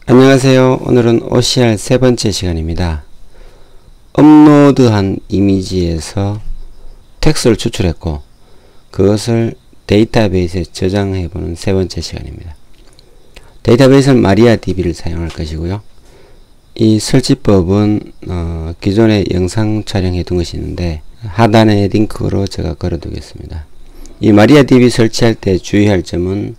안녕하세요. 오늘은 OCR 세 번째 시간입니다. 업로드한 이미지에서 텍스트를 추출했고 그것을 데이터베이스에 저장해보는 세 번째 시간입니다. 데이터베이스는 마리아DB를 사용할 것이고요. 이 설치법은 기존에 영상 촬영해 둔 것이 있는데 하단에 링크로 제가 걸어 두겠습니다. 이 마리아DB 설치할 때 주의할 점은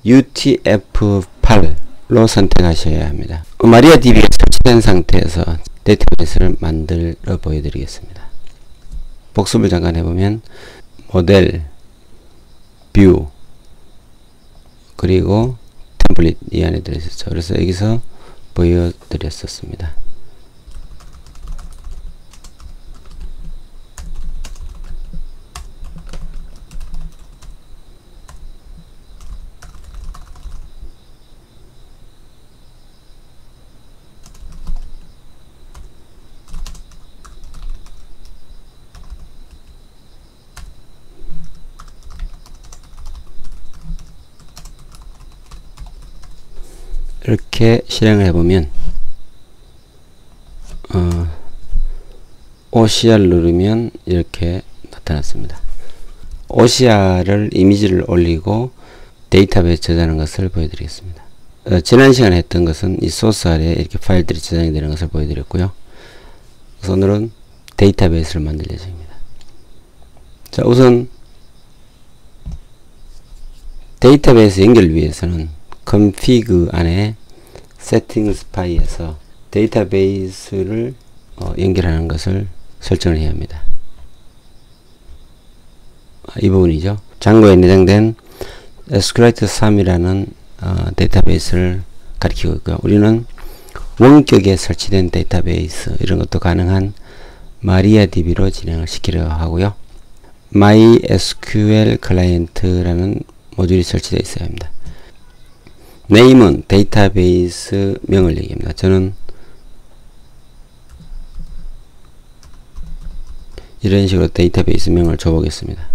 UTF-8로 선택하셔야 합니다. 마리아DB가 설치된 상태에서 데이터베이스를 만들어 보여드리겠습니다. 복습을 잠깐 해보면 모델, 뷰, 그리고 템플릿 이 안에 들어있었죠. 그래서 여기서 보여드렸었습니다. 이렇게 실행을 해보면 OCR 누르면 이렇게 나타났습니다. OCR을 이미지를 올리고 데이터베이스 저장하는 것을 보여드리겠습니다. 지난 시간에 했던 것은 이 소스 아래에 이렇게 파일들이 저장이 되는 것을 보여드렸고요. 그래서 오늘은 데이터베이스를 만들 예정입니다. 자, 우선 데이터베이스 연결 위해서는 config 안에 settings 파일에서 데이터베이스를 연결하는 것을 설정을 해야 합니다. 이 부분이죠. 장고에 내장된 SQLite 3이라는 데이터베이스를 가리키고 있고요. 우리는 원격에 설치된 데이터베이스 이런 것도 가능한 마리아DB로 진행을 시키려 하고요. MySQL 클라이언트라는 모듈이 설치되어 있어야 합니다. 네임은 데이터베이스 명을 얘기합니다. 저는 이런 식으로 데이터베이스 명을 줘보겠습니다.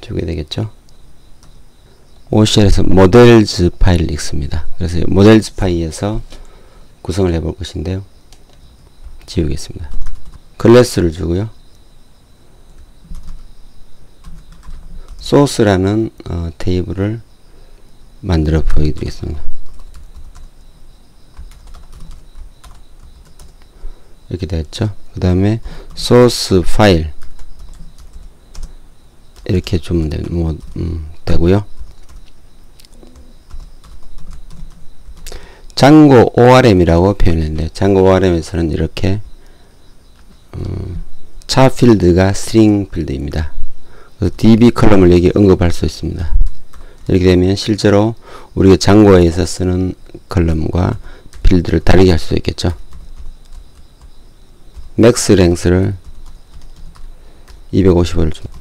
주게 되겠죠. OCR에서 모델즈 파일을 읽습니다. 그래서 모델즈 파일에서 구성을 해볼 것인데요. 지우겠습니다. 클래스를 주고요. 소스라는 테이블을 만들어 보여드리겠습니다. 이렇게 됐죠. 그 다음에 소스 파일 이렇게 주면 되고요. 장고 ORM이라고 표현했는데 장고 ORM에서는 이렇게 차 필드가 스트링 필드입니다. DB 컬럼을 여기 언급할 수 있습니다. 이렇게 되면 실제로 우리가 장고에서 쓰는 컬럼과 필드를 다르게 할 수 있겠죠. 맥스 랭스를 250을 줍니다.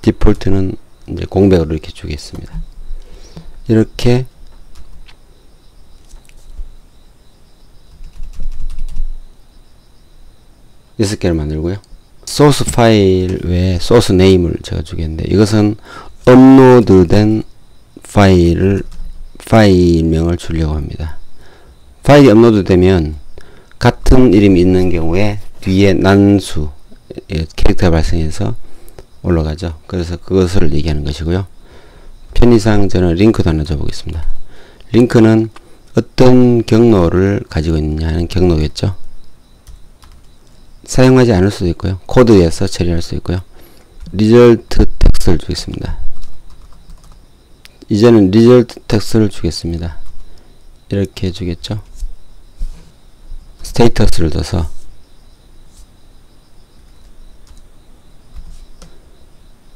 디폴트는 이제 공백으로 이렇게 주겠습니다. 이렇게 여섯 개를 만들고요. 소스 파일 외에 소스 네임을 제가 주겠는데 이것은 업로드된 파일명을 주려고 합니다. 파일이 업로드 되면 같은 이름이 있는 경우에 뒤에 난수 캐릭터가 발생해서 올라가죠. 그래서 그것을 얘기하는 것이고요. 편의상 저는 링크도 하나 줘보겠습니다. 링크는 어떤 경로를 가지고 있느냐 하는 경로겠죠. 사용하지 않을 수도 있고요. 코드에서 처리할 수 있고요. 리절트 텍스트를 주겠습니다. 이제는 리절트 텍스트를 주겠습니다. 이렇게 주겠죠. 스테이터스를 둬서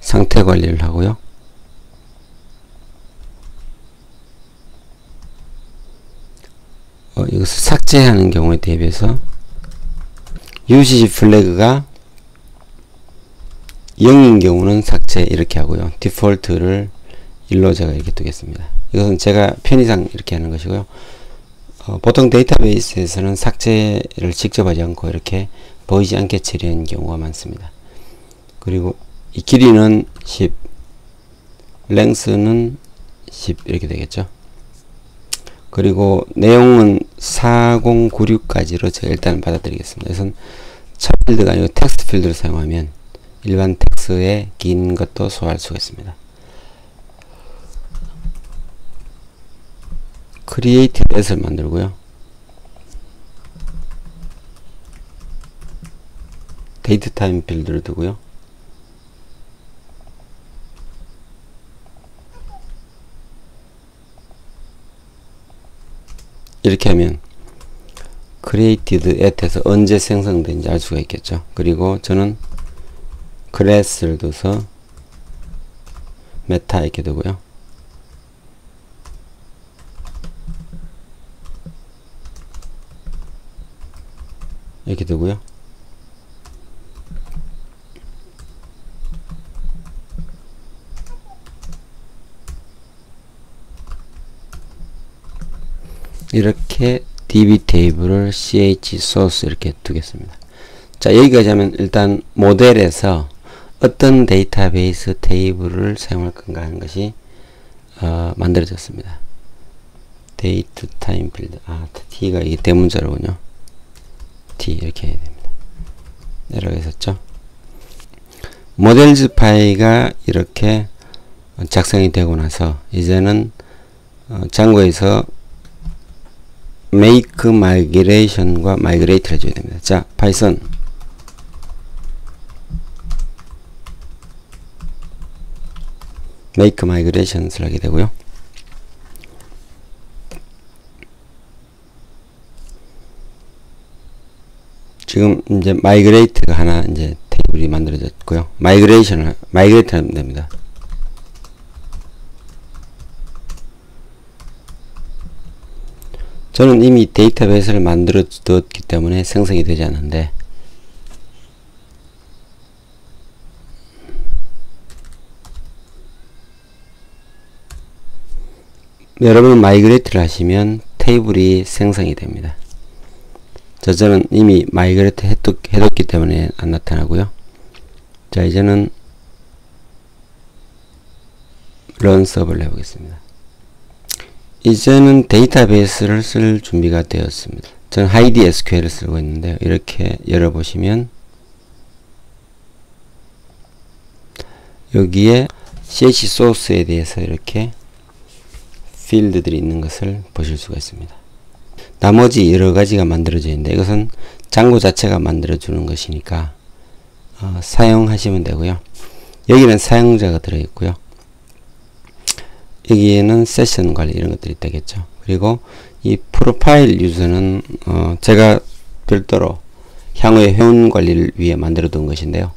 상태 관리를 하고요. 이것을 삭제하는 경우에 대비해서 UCC 플래그가 0인 경우는 삭제 이렇게 하고요. 디폴트를 1로 제가 이렇게 두겠습니다. 이것은 제가 편의상 이렇게 하는 것이고요. 보통 데이터베이스에서는 삭제를 직접 하지 않고 이렇게 보이지 않게 처리하는 경우가 많습니다. 그리고 이 길이는 10, 랭스는 10 이렇게 되겠죠. 그리고 내용은 4096까지로 제가 일단 받아들이겠습니다. 그래서 차 필드가 아니고 텍스트 필드를 사용하면 일반 텍스트의 긴 것도 소화할 수가 있습니다. 크리에이티브 앳을 만들고요. 데이트 타임 필드를 두고요. 이렇게 하면 created at에서 언제 생성된지 알 수가 있겠죠. 그리고 저는 클래스를 둬서 메타 이렇게 두고요. 이렇게 두고요. 이렇게 db 테이블을 ch source 이렇게 두겠습니다. 자, 여기까지 하면 일단 모델에서 어떤 데이터베이스 테이블을 사용할 건가 하는 것이 만들어졌습니다. 데이트 타임 필드, t가 이게 대문자로군요. t 이렇게 해야 됩니다. 이렇게 했었죠. 모델즈 파일가 이렇게 작성이 되고 나서 이제는 장고에서 make migration과 migrate를 해줘야 됩니다. 자, 파이썬 make migrations를 하게 되고요. 지금 이제 migrate가 하나 이제 테이블이 만들어졌고요. migrate를 하면 됩니다. 저는 이미 데이터베이스를 만들어 두었기 때문에 생성이 되지 않는데, 여러분은 마이그레이트를 하시면 테이블이 생성이 됩니다. 저는 이미 마이그레이트 해뒀기 때문에 안 나타나고요. 자, 이제는 런 서버를 해보겠습니다. 이제는 데이터베이스를 쓸 준비가 되었습니다. 저는 하이디 SQL을 쓰고 있는데요. 이렇게 열어보시면 여기에 CH 소스에 대해서 이렇게 필드들이 있는 것을 보실 수가 있습니다. 나머지 여러 가지가 만들어져 있는데 이것은 장고 자체가 만들어주는 것이니까 사용하시면 되고요. 여기는 사용자가 들어있고요. 여기에는 세션 관리 이런 것들이 있다겠죠. 그리고 이 프로파일 유저는 제가 별도로 향후에 회원 관리를 위해 만들어 둔 것인데요.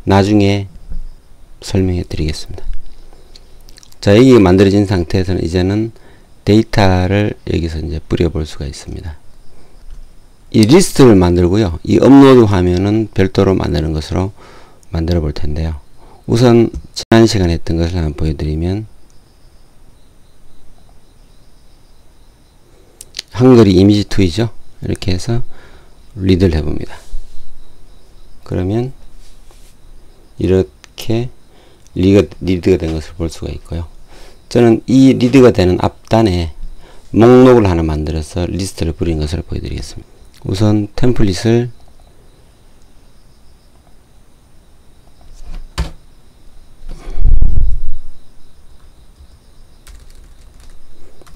나중에 설명해 드리겠습니다. 자, 여기 만들어진 상태에서는 이제는 데이터를 여기서 이제 뿌려 볼 수가 있습니다. 이 리스트를 만들고요. 이 업로드 화면은 별도로 만드는 것으로 만들어 볼 텐데요. 우선 지난 시간에 했던 것을 한번 보여드리면, 한글이 이미지2이죠. 이렇게 해서 리드를 해봅니다. 그러면 이렇게 리드가 된 것을 볼 수가 있고요. 저는 이 리드가 되는 앞단에 목록을 하나 만들어서 리스트를 뿌린 것을 보여드리겠습니다. 우선 템플릿을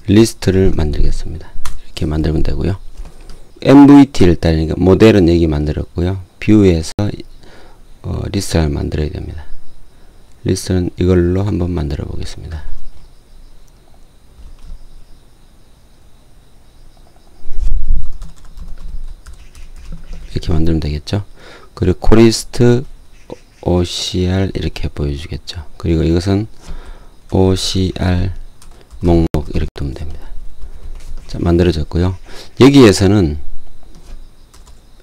리스트를 만들겠습니다. 이렇게 만들면 되고요. MVT를 따르니까 모델은 여기 만들었고요. 뷰에서 리스트를 만들어야 됩니다. 리스트는 이걸로 한번 만들어 보겠습니다. 이렇게 만들면 되겠죠. 그리고 코리스트 OCR 이렇게 보여주겠죠. 그리고 이것은 OCR 목록 이렇게 두면 됩니다. 자, 만들어졌고요. 여기에서는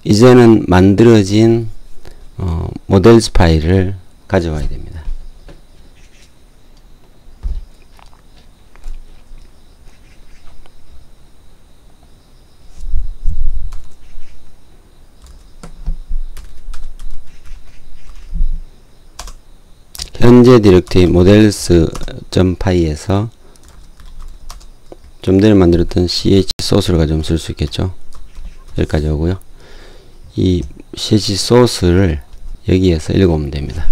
이제는 만들어진 모델스 파일을 가져와야 됩니다. 현재 디렉터리 models.py에서 좀 전에 만들었던 ch 소스를 가지고 쓸 수 있겠죠. 여기까지 오고요. 이 ch 소스를 여기에서 읽어오면 됩니다.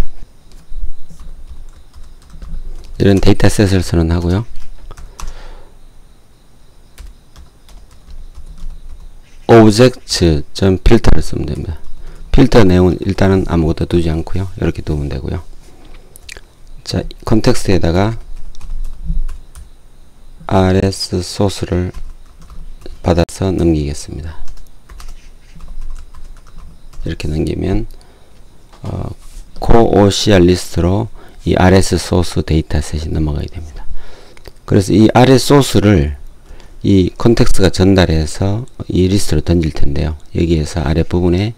이런 데이터셋을 선언하고요. object.filter를 쓰면 됩니다. 필터 내용은 일단은 아무것도 두지 않고요. 이렇게 두면 되고요. 자, 컨텍스트에다가 rs 소스를 받아서 넘기겠습니다. 이렇게 넘기면 coocr 리스트로 이 rs 소스 데이터셋이 넘어가게 됩니다. 그래서 이 rs 소스를 이 컨텍스트가 전달해서 이 리스트로 던질 텐데요. 여기에서 아랫부분에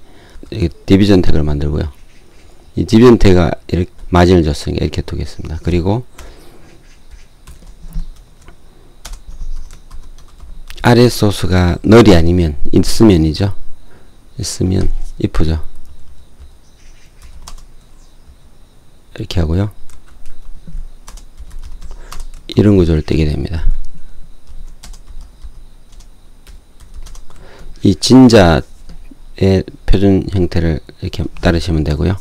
디비전 태그를 만들고요. 이 디비전 태그가 이렇게 마진을 줬으니까 이렇게 두겠습니다. 그리고 rs 소스가 null이 아니면 있으면이죠. 있으면 if죠. 이렇게 하고요. 이런 구조를 떼게 됩니다. 이 진자의 표준 형태를 이렇게 따르시면 되고요.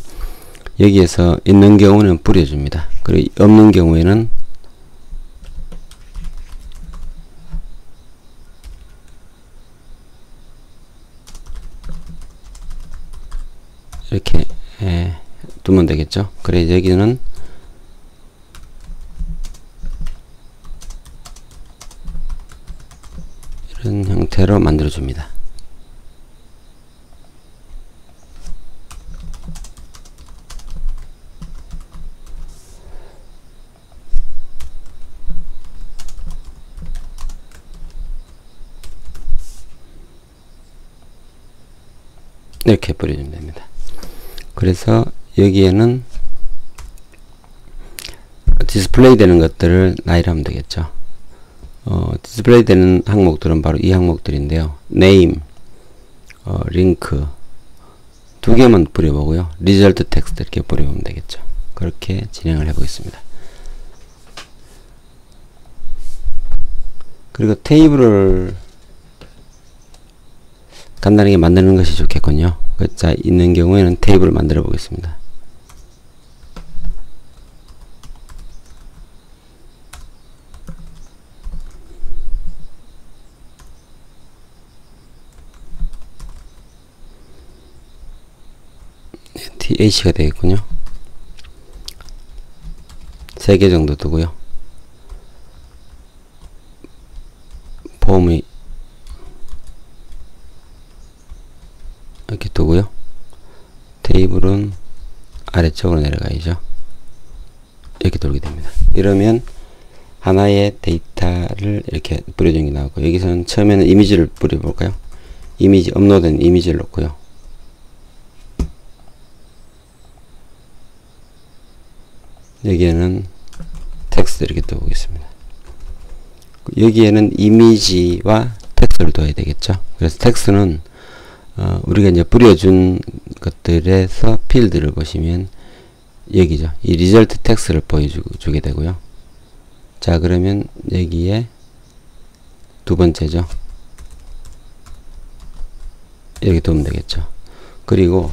여기에서 있는 경우는 뿌려줍니다. 그리고 없는 경우에는 이렇게 두면 되겠죠. 그래 여기는 이런 형태로 만들어 줍니다. 이렇게 뿌려주면 됩니다. 그래서 여기에는 디스플레이 되는 것들을 나열하면 하면 되겠죠. 디스플레이 되는 항목들은 바로 이 항목들인데요. name, link 두 개만 뿌려보고요. result text 이렇게 뿌려보면 되겠죠. 그렇게 진행을 해보겠습니다. 그리고 테이블을 간단하게 만드는 것이 좋겠군요. 자, 있는 경우에는 테이블을 만들어 보겠습니다. TH가 되겠군요. 3개 정도 두고요. 폼이 이렇게 두고요. 테이블은 아래쪽으로 내려가야죠. 이렇게 돌게 됩니다. 이러면 하나의 데이터를 이렇게 뿌려준 게 나오고, 여기서는 처음에는 이미지를 뿌려볼까요? 이미지, 업로드된 이미지를 넣고요. 여기에는 텍스트 이렇게 떠보겠습니다. 여기에는 이미지와 텍스트를 둬야 되겠죠. 그래서 텍스트는 우리가 이제 뿌려준 것들에서 필드를 보시면 여기죠. 이 리절트 텍스트를 보여주게 되고요. 자, 그러면 여기에 두 번째죠. 이렇게 두면 되겠죠. 그리고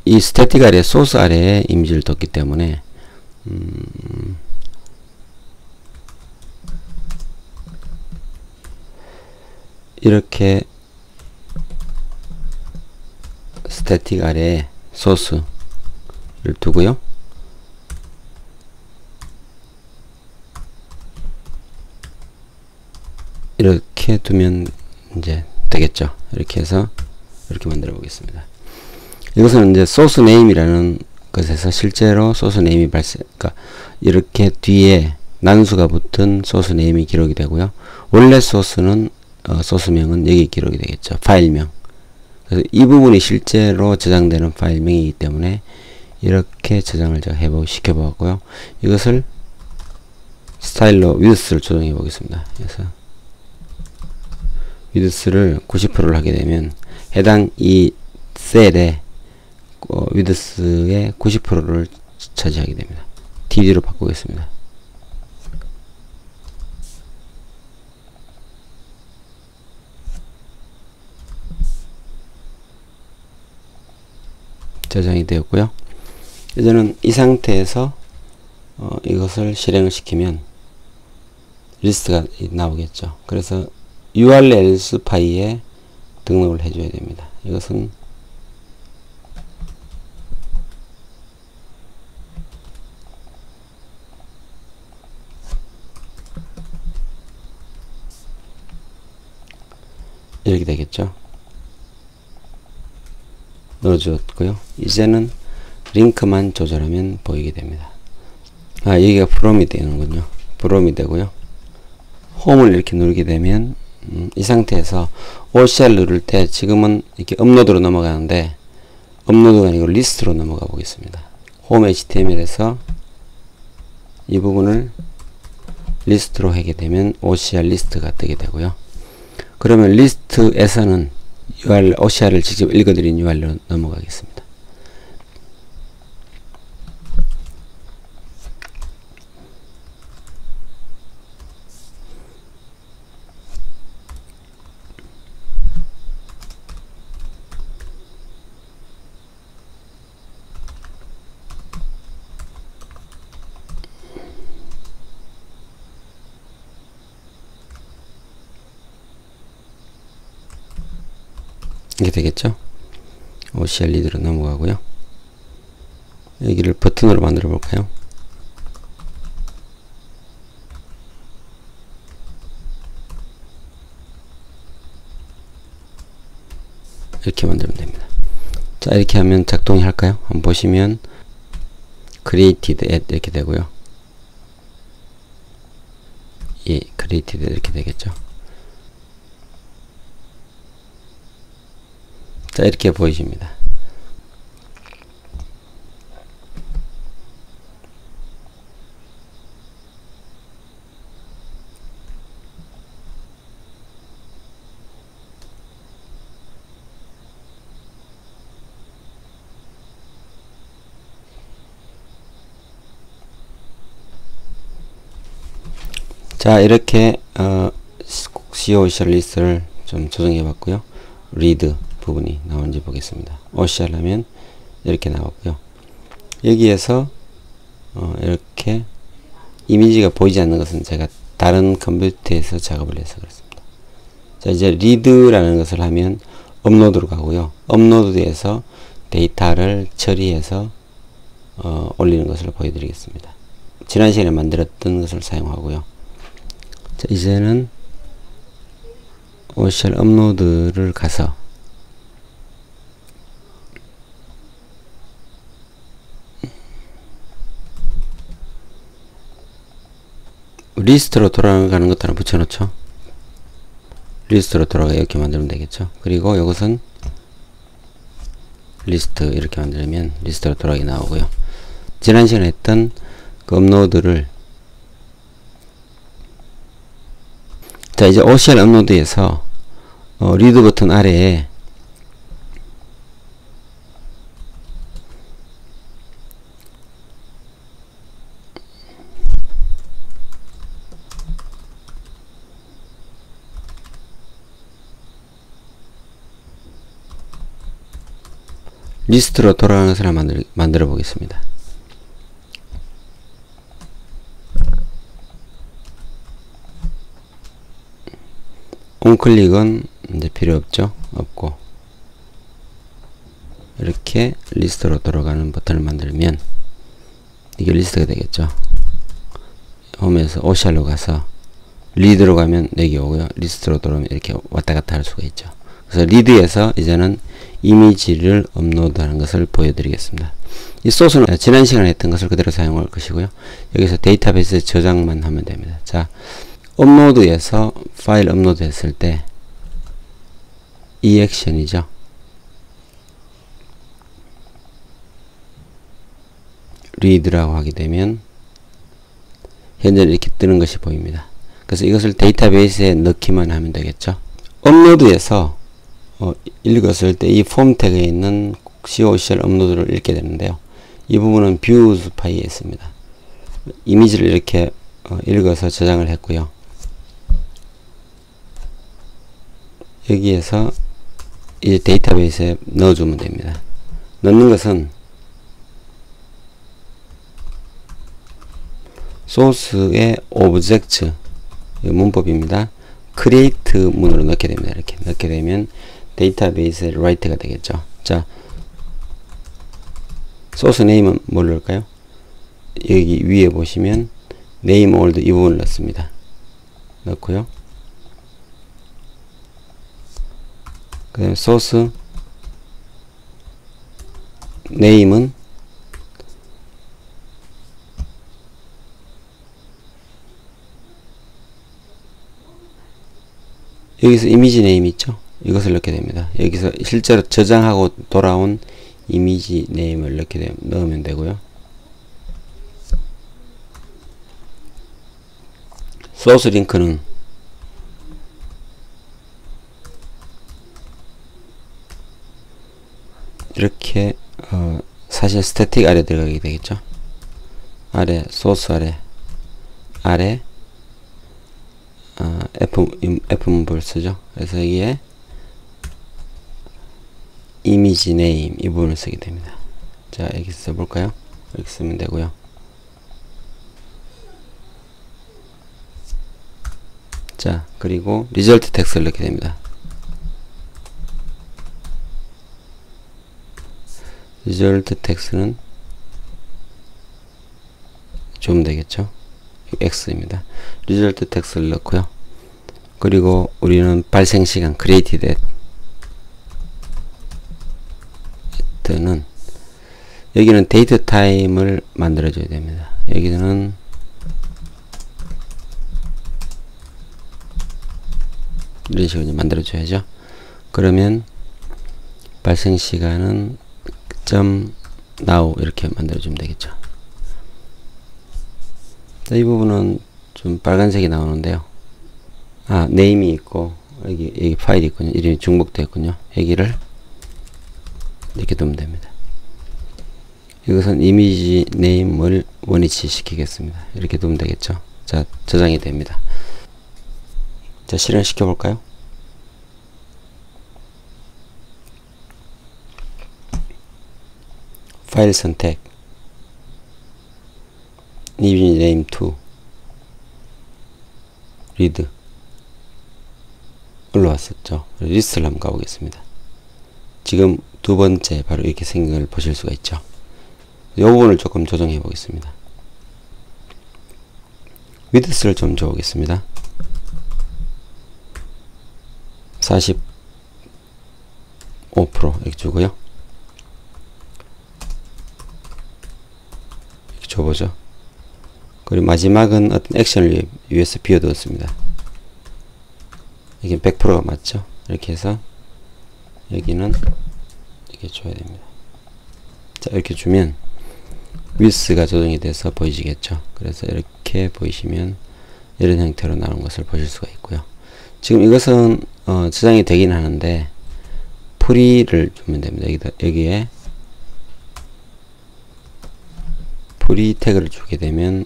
이 스태틱 아래, 소스 아래에 이미지를 뒀기 때문에 이렇게 스태틱 아래에 소스를 두고요. 이렇게 두면 이제 되겠죠. 이렇게 해서 이렇게 만들어 보겠습니다. 이것은 이제 소스 네임이라는 것에서 실제로 소스 네임이 그러니까 이렇게 뒤에 난수가 붙은 소스 네임이 기록이 되고요. 원래 소스는 소스명은 여기 기록이 되겠죠. 파일명. 그래서 이 부분이 실제로 저장되는 파일명이기 때문에 이렇게 저장을 제가 시켜보았고요. 이것을 스타일로 위드스를 조정해 보겠습니다. 그래서 위드스를 90%를 하게 되면 해당 이 셀에 위드스의 90%를 차지하게 됩니다. DD로 바꾸겠습니다. 저장이 되었고요. 이제는 이 상태에서 이것을 실행을 시키면 리스트가 나오겠죠. 그래서 urls 파일에 등록을 해줘야 됩니다. 이것은 이렇게 되겠죠. 넣어주었고요. 이제는 링크만 조절하면 보이게 됩니다. 여기가 from이 되는군요. from이 되고요. 홈을 이렇게 누르게 되면 이 상태에서 OCR 누를 때 지금은 이렇게 업로드로 넘어가는데 업로드가 아니고 리스트로 넘어가 보겠습니다. 홈 HTML에서 이 부분을 리스트로 하게 되면 OCR 리스트가 뜨게 되고요. 그러면 리스트에서는 OCR을 직접 읽어드린 URL로 넘어가겠습니다. 이렇게 되겠죠. OCR 리드로 넘어가고요. 여기를 버튼으로 만들어 볼까요? 이렇게 만들면 됩니다. 자, 이렇게 하면 작동이 할까요? 한번 보시면 created at 이렇게 되고요. 예, created 이렇게 되겠죠. 자, 이렇게 보이십니다. 자, 이렇게 OCR 리스트를 좀 조정해 봤고요. read 부분이 나오는지 보겠습니다. OCR 하면 이렇게 나왔고요. 여기에서 이렇게 이미지가 보이지 않는 것은 제가 다른 컴퓨터에서 작업을 해서 그렇습니다. 자, 이제 read라는 것을 하면 업로드로 가고요. 업로드에서 데이터를 처리해서 올리는 것을 보여드리겠습니다. 지난 시간에 만들었던 것을 사용하고요. 자, 이제는 OCR 업로드를 가서 리스트로 돌아가는 것도 하나 붙여놓죠. 리스트로 돌아가 이렇게 만들면 되겠죠. 그리고 이것은 리스트 이렇게 만들면 리스트로 돌아가게 나오고요. 지난 시간에 했던 그 업로드를 자, 이제 OCR 업로드에서 리드 버튼 아래에 리스트로 돌아가는 것을 만들어 보겠습니다. onClick은 이제 필요 없죠. 없고 이렇게 리스트로 돌아가는 버튼을 만들면 이게 리스트가 되겠죠. 홈에서 OCR로 가서 리드로 가면 여기 오고요. 리스트로 돌아오면 이렇게 왔다 갔다 할 수가 있죠. 그래서 리드에서 이제는 이미지를 업로드하는 것을 보여드리겠습니다. 이 소스는 지난 시간에 했던 것을 그대로 사용할 것이고요. 여기서 데이터베이스 저장만 하면 됩니다. 자, 업로드에서 파일 업로드 했을 때 이 액션이죠. 리드라고 하게 되면 현재 이렇게 뜨는 것이 보입니다. 그래서 이것을 데이터베이스에 넣기만 하면 되겠죠. 업로드에서 읽었을 때 이 폼 태그에 있는 COCR 업로드를 읽게 되는데요. 이 부분은 views 파일에 있습니다. 이미지를 이렇게 읽어서 저장을 했고요. 여기에서 이제 데이터베이스에 넣어주면 됩니다. 넣는 것은 소스의 오브젝트 문법입니다. create 문으로 넣게 됩니다. 이렇게 넣게 되면 데이터베이스에 write가 되겠죠. 자, 소스 네임은 뭘 넣을까요? 여기 위에 보시면 name old 이 부분을 넣습니다. 넣고요. 그 다음에 소스 네임은 여기서 이미지 네임 있죠? 이것을 넣게 됩니다. 여기서 실제로 저장하고 돌아온 이미지 네임을 넣으면 되고요. 소스 링크는 이렇게 사실 스태틱 아래 들어가게 되겠죠. 아래 소스 아래 F 문법을 쓰죠. 그래서 여기에 이미지 네임 이 부분을 쓰게 됩니다. 자, 여기 써볼까요? 이렇게 쓰면 되고요. 자, 그리고 리절트 텍스트를 넣게 됩니다. 리절트 텍스트는 주면 되겠죠. X입니다. 리절트 텍스트를 넣고요. 그리고 우리는 발생 시간 created at는 여기는 데이트 타임을 만들어 줘야 됩니다. 여기는 이런 식으로 만들어 줘야죠. 그러면 발생 시간은 .now 이렇게 만들어 주면 되겠죠. 자, 이 부분은 좀 빨간색이 나오는데요. 네임이 있고 여기 파일이 있군요. 이름이 중복되어 있군요. 여기를 이렇게 두면 됩니다. 이것은 이미지 네임을 원위치 시키겠습니다. 이렇게 두면 되겠죠. 자, 저장이 됩니다. 자, 실행시켜 볼까요? 파일 선택, 이미지 네임 2, 리드 올라왔었죠. 리스트를 한번 가보겠습니다. 지금 두 번째 바로 이렇게 생긴 걸 보실 수가 있죠. 이 부분을 조금 조정해 보겠습니다. 위드스를 좀 줘보겠습니다. 45% 이렇게 주고요. 이렇게 줘보죠. 그리고 마지막은 어떤 액션을 위해서 비워두었습니다. 이게 100%가 맞죠? 이렇게 해서 여기는 이렇게 줘야 됩니다. 자, 이렇게 주면 위스가 조정이 돼서 보이시겠죠? 그래서 이렇게 보이시면 이런 형태로 나오는 것을 보실 수가 있고요. 지금 이것은 저장이 되긴 하는데 프리를 주면 됩니다. 여기에 프리 태그를 주게 되면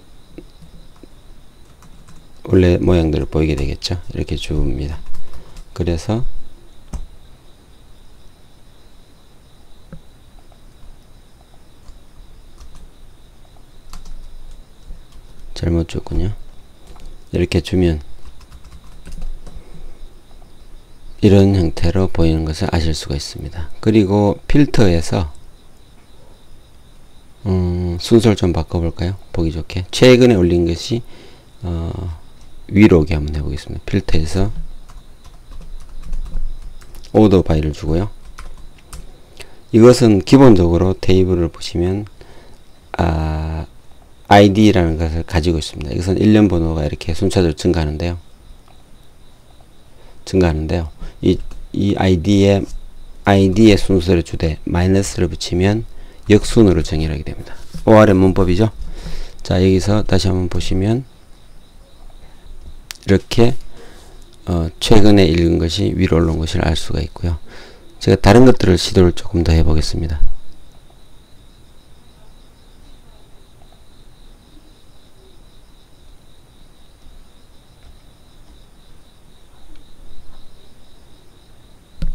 원래 모양대로 보이게 되겠죠. 이렇게 줍니다. 그래서 잘못 줬군요. 이렇게 주면 이런 형태로 보이는 것을 아실 수가 있습니다. 그리고 필터에서 순서를 좀 바꿔볼까요? 보기 좋게 최근에 올린 것이 위로 오게 한번 해보겠습니다. 필터에서 오더 바이를 주고요. 이것은 기본적으로 테이블을 보시면 ID라는 것을 가지고 있습니다. 이것은 일련 번호가 이렇게 순차적으로 증가하는데요. 이 ID의 순서를 주되 마이너스를 붙이면 역순으로 정의하게 됩니다. ORM 문법이죠. 자, 여기서 다시 한번 보시면 이렇게 최근에 읽은 것이 위로 올라온 것을 알 수가 있고요. 제가 다른 것들을 시도를 조금 더 해보겠습니다.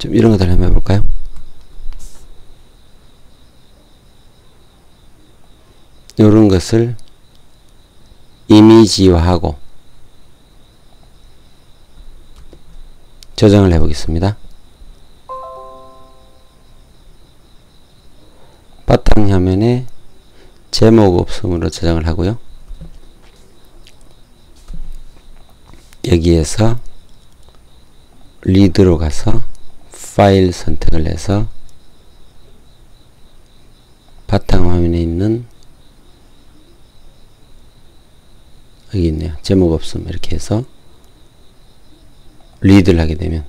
좀 이런 것들 한번 해볼까요? 이런 것을 이미지화하고 저장을 해보겠습니다. 바탕화면에 제목 없음으로 저장을 하고요. 여기에서 리드로 가서 파일 선택을 해서 바탕화면에 있는 여기 있네요. 제목 없음 이렇게 해서 리드를 하게 되면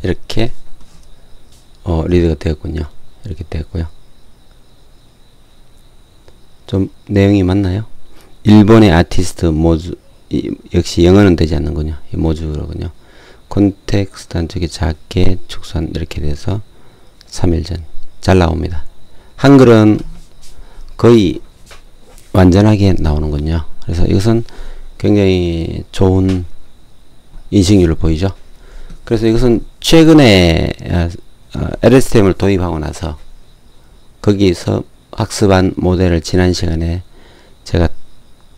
이렇게 리드가 되었군요. 이렇게 되었고요. 좀 내용이 맞나요? 일본의 아티스트 모주 역시 영어는 되지 않는군요. 이 모주로군요. 콘텍스트 한쪽에 작게 축소한 이렇게 돼서 3일 전 잘 나옵니다. 한글은 거의 완전하게 나오는군요. 그래서 이것은 굉장히 좋은 인식률을 보이죠. 그래서 이것은 최근에 LSTM을 도입하고 나서 거기서 학습한 모델을 지난 시간에 제가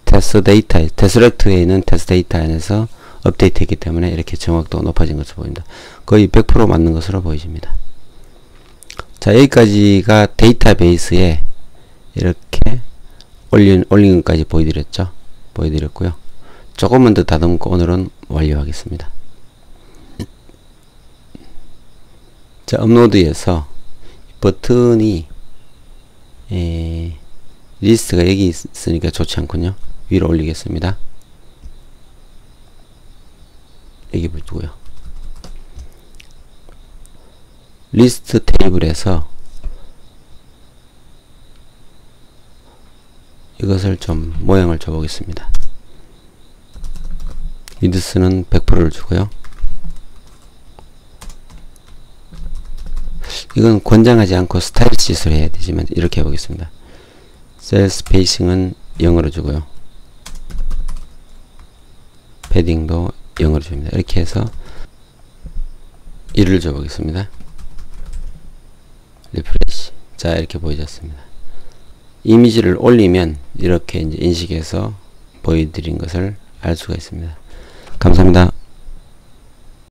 테스렉트에 있는 테스트 데이터 안에서 업데이트 했기 때문에 이렇게 정확도가 높아진 것으로 보입니다. 거의 100% 맞는 것으로 보여집니다. 자, 여기까지가 데이터베이스에 이렇게 올린 것까지 보여드렸고요. 조금만 더 다듬고 오늘은 완료하겠습니다. 자, 업로드에서 버튼이 리스트가 여기 있으니까 좋지 않군요. 위로 올리겠습니다. 여기 두고요. 리스트 테이블에서 이것을 좀 모양을 줘 보겠습니다. 위드스는 100%를 주고요. 이건 권장하지 않고 스타일 짓을 해야 되지만 이렇게 해보겠습니다. 셀 스페이싱은 0으로 주고요. 패딩도 0으로 줍니다. 이렇게 해서 1을 줘 보겠습니다. 리프레시. 자, 이렇게 보여졌습니다. 이미지를 올리면 이렇게 이제 인식해서 보여드린 것을 알 수가 있습니다. 감사합니다.